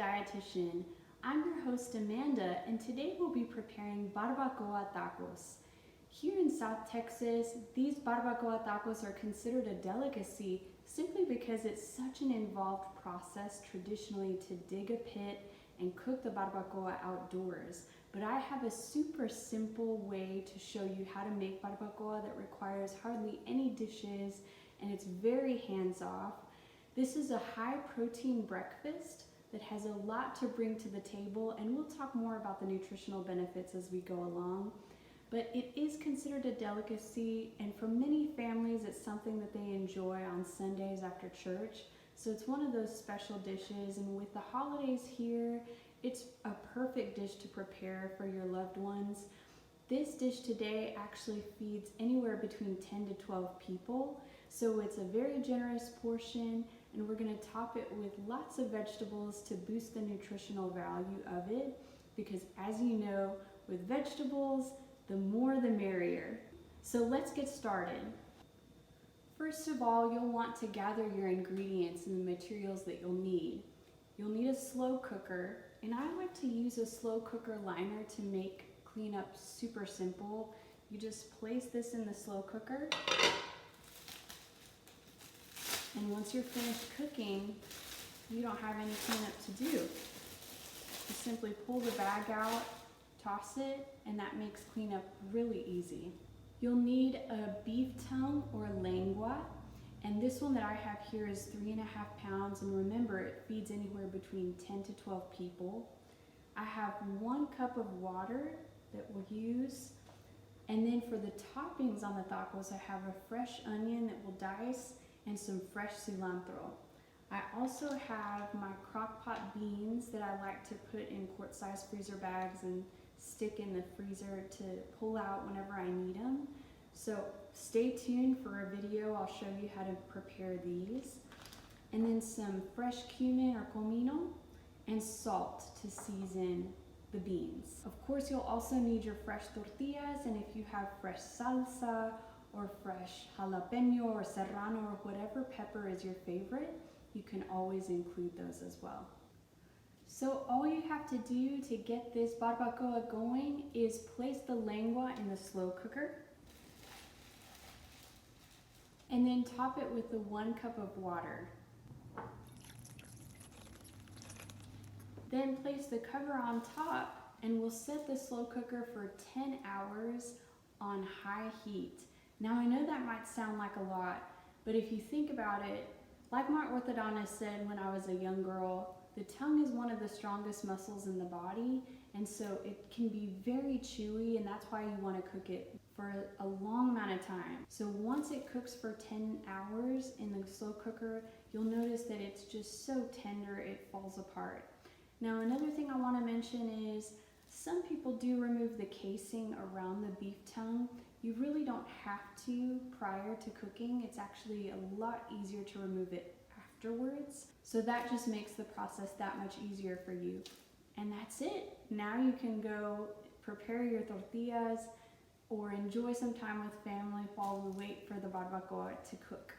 Dietitian. I'm your host Amanda, and today we'll be preparing barbacoa tacos. Here in South Texas, these barbacoa tacos are considered a delicacy simply because it's such an involved process traditionally to dig a pit and cook the barbacoa outdoors. But I have a super simple way to show you how to make barbacoa that requires hardly any dishes and it's very hands-off. This is a high-protein breakfast that has a lot to bring to the table, and we'll talk more about the nutritional benefits as we go along. But it is considered a delicacy, and for many families it's something that they enjoy on Sundays after church. So it's one of those special dishes, and with the holidays here, it's a perfect dish to prepare for your loved ones. This dish today actually feeds anywhere between 10 to 12 people, so it's a very generous portion, and we're going to top it with lots of vegetables to boost the nutritional value of it, because as you know, with vegetables, the more the merrier. So let's get started. First of all, you'll want to gather your ingredients and the materials that you'll need. You'll need a slow cooker, and I like to use a slow cooker liner to make cleanup super simple. You just place this in the slow cooker, and once you're finished cooking, you don't have any cleanup to do. You simply pull the bag out, toss it, and that makes cleanup really easy. You'll need a beef tongue or lengua, and this one that I have here is 3.5 pounds, and remember, it feeds anywhere between 10 to 12 people. I have 1 cup of water that we'll use, and then for the toppings on the tacos, I have a fresh onion that we'll dice and some fresh cilantro. I also have my crock pot beans that I like to put in quart-sized freezer bags and stick in the freezer to pull out whenever I need them. So stay tuned for a video. I'll show you how to prepare these. And then some fresh cumin or comino and salt to season the beans. Of course, you'll also need your fresh tortillas, and if you have fresh salsa or fresh jalapeno or serrano or whatever pepper is your favorite, you can always include those as well. So all you have to do to get this barbacoa going is place the lengua in the slow cooker, and then top it with the 1 cup of water. Then place the cover on top, and we'll set the slow cooker for 10 hours on high heat. Now I know that might sound like a lot, but if you think about it, like my orthodontist said when I was a young girl, the tongue is one of the strongest muscles in the body, and so it can be very chewy, and that's why you want to cook it for a long amount of time. So once it cooks for 10 hours in the slow cooker, you'll notice that it's just so tender it falls apart. Now another thing I want to mention is some people do remove the casing around the beef tongue. You really don't have to prior to cooking. It's actually a lot easier to remove it afterwards. So that just makes the process that much easier for you. And that's it. Now you can go prepare your tortillas or enjoy some time with family while we wait for the barbacoa to cook.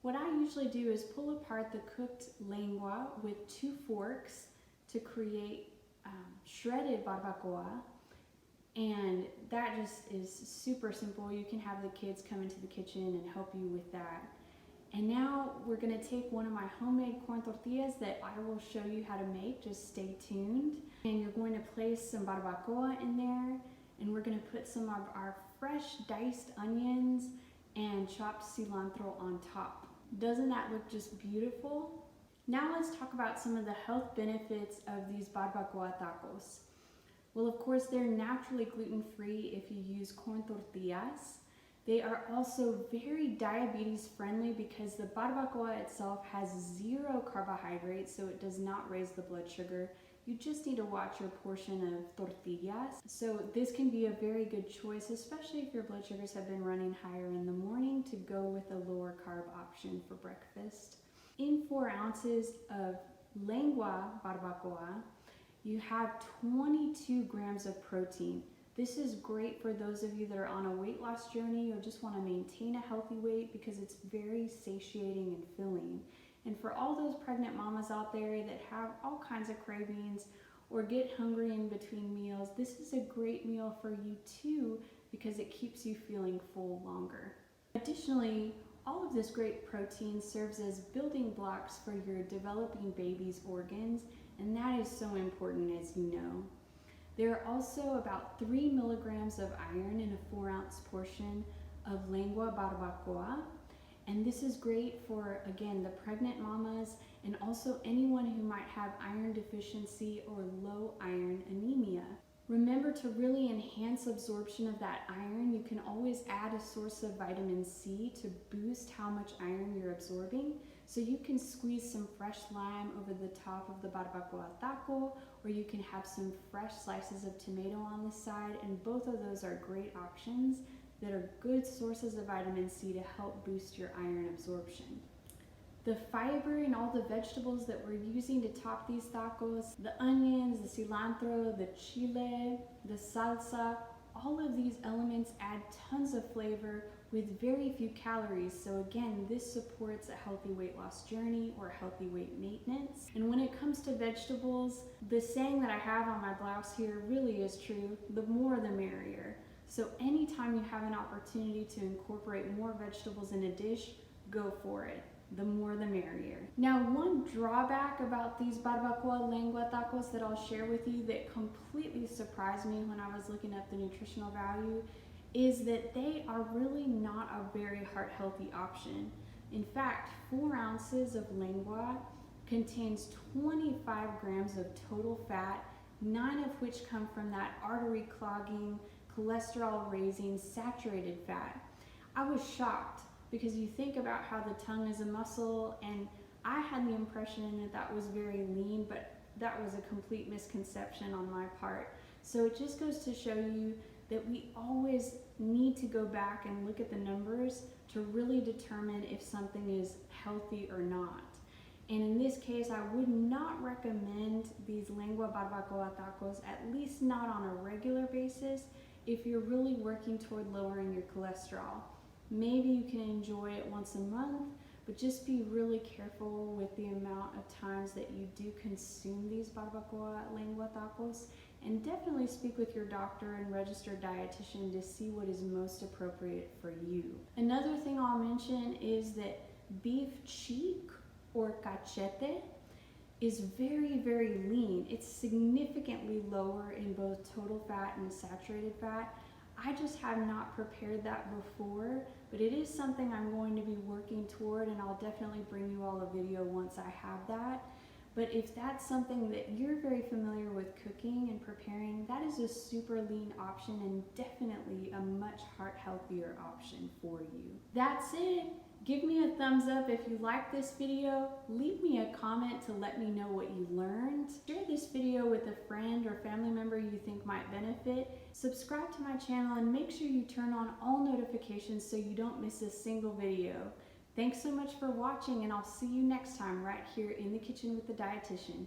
What I usually do is pull apart the cooked lengua with 2 forks to create shredded barbacoa, and that just is super simple. You can have the kids come into the kitchen and help you with that. And now we're going to take one of my homemade corn tortillas that I will show you how to make. Just stay tuned. And you're going to place some barbacoa in there, and we're going to put some of our fresh diced onions and chopped cilantro on top. Doesn't that look just beautiful? Now let's talk about some of the health benefits of these barbacoa tacos. Well, of course, they're naturally gluten-free if you use corn tortillas. They are also very diabetes friendly because the barbacoa itself has 0 carbohydrates, so it does not raise the blood sugar. You just need to watch your portion of tortillas. So this can be a very good choice, especially if your blood sugars have been running higher in the morning, to go with a lower carb option for breakfast. In 4 ounces of lengua barbacoa, you have 22 grams of protein. This is great for those of you that are on a weight loss journey or just want to maintain a healthy weight because it's very satiating and filling. And for all those pregnant mamas out there that have all kinds of cravings or get hungry in between meals, this is a great meal for you too because it keeps you feeling full longer. Additionally, all of this great protein serves as building blocks for your developing baby's organs, and that is so important, as you know. There are also about 3 milligrams of iron in a 4-ounce portion of Lengua Barbacoa, and this is great for, again, the pregnant mamas and also anyone who might have iron deficiency or low iron anemia. Remember to really enhance absorption of that iron. You can always add a source of vitamin C to boost how much iron you're absorbing. So you can squeeze some fresh lime over the top of the barbacoa taco, or you can have some fresh slices of tomato on the side, and both of those are great options that are good sources of vitamin C to help boost your iron absorption. The fiber and all the vegetables that we're using to top these tacos, the onions, the cilantro, the chile, the salsa, all of these elements add tons of flavor with very few calories. So again, this supports a healthy weight loss journey or healthy weight maintenance. And when it comes to vegetables, the saying that I have on my blouse here really is true: the more the merrier. So anytime you have an opportunity to incorporate more vegetables in a dish, go for it. The more the merrier. Now, one drawback about these barbacoa lengua tacos that I'll share with you that completely surprised me when I was looking up the nutritional value is that they are really not a very heart healthy option. In fact, 4 ounces of lengua contains 25 grams of total fat, 9 of which come from that artery clogging, cholesterol raising, saturated fat. I was shocked, because you think about how the tongue is a muscle, and I had the impression that that was very lean, but that was a complete misconception on my part. So it just goes to show you that we always need to go back and look at the numbers to really determine if something is healthy or not. And in this case, I would not recommend these lengua barbacoa tacos, at least not on a regular basis, if you're really working toward lowering your cholesterol. Maybe you can enjoy it once a month, but just be really careful with the amount of times that you do consume these barbacoa lengua tacos, and definitely speak with your doctor and registered dietitian to see what is most appropriate for you. Another thing I'll mention is that beef cheek or cachete is very, very lean. It's significantly lower in both total fat and saturated fat. I just have not prepared that before, but it is something I'm going to be working toward, and I'll definitely bring you all a video once I have that. But if that's something that you're very familiar with cooking and preparing, that is a super lean option and definitely a much heart healthier option for you. That's it. Give me a thumbs up if you like this video. Leave me a comment to let me know what you learned. Share this video with a friend or family member you think might benefit. Subscribe to my channel and make sure you turn on all notifications so you don't miss a single video. Thanks so much for watching, and I'll see you next time right here in the kitchen with the dietitian.